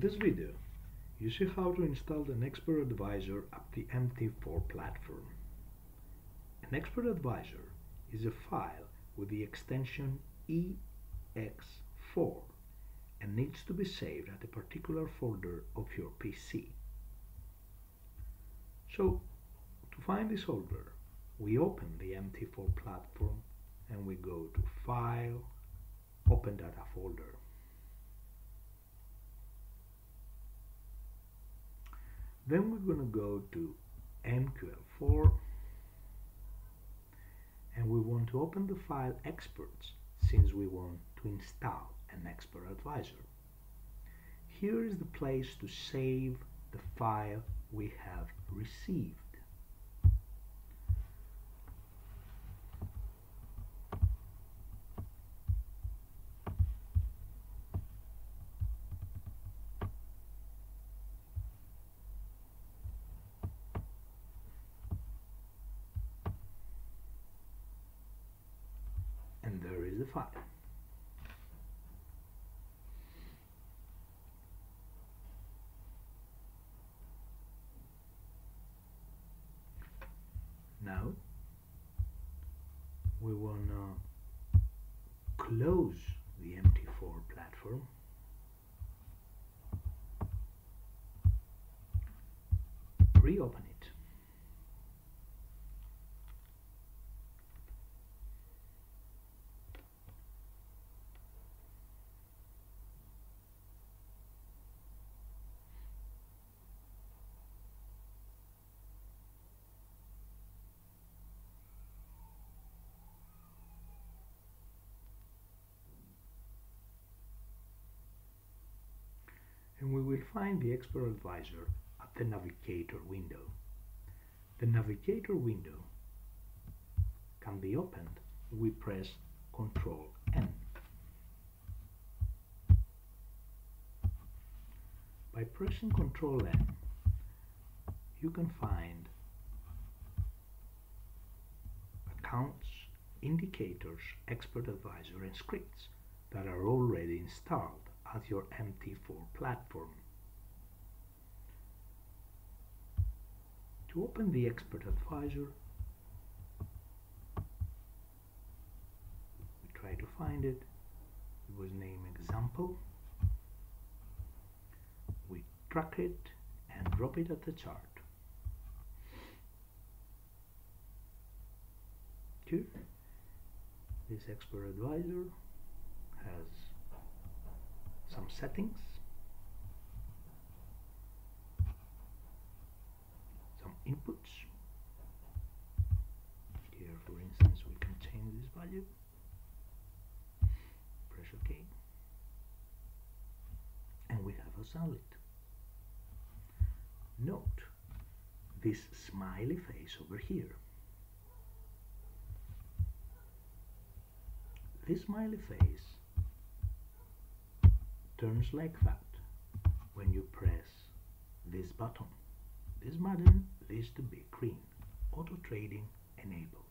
this video, you see how to install an Expert Advisor at the MT4 platform. An Expert Advisor is a file with the extension ex4 and needs to be saved at a particular folder of your PC. So, to find this folder, we open the MT4 platform and we go to File, Open Data Folder. Then we're going to go to MQL4 and we want to open the file experts since we want to install an Expert Advisor. Here is the place to save the file we have received. And there is the file. Now we want to close the MT4 platform, reopen it. And we will find the Expert Advisor at the navigator window. The navigator window can be opened. We press Ctrl+N. By pressing Ctrl+N, you can find accounts, indicators, Expert Advisor, and scripts that are already installed at your MT4 platform. To open the Expert Advisor, we try to find it. It was named Example. We drag it and drop it at the chart. Here, this Expert Advisor has some settings, some inputs. Here, for instance, we can change this value. Press OK, and we have a sellect. Note this smiley face over here. This smiley face turns like that when you press this button. This button needs to be green. AutoTrading enabled.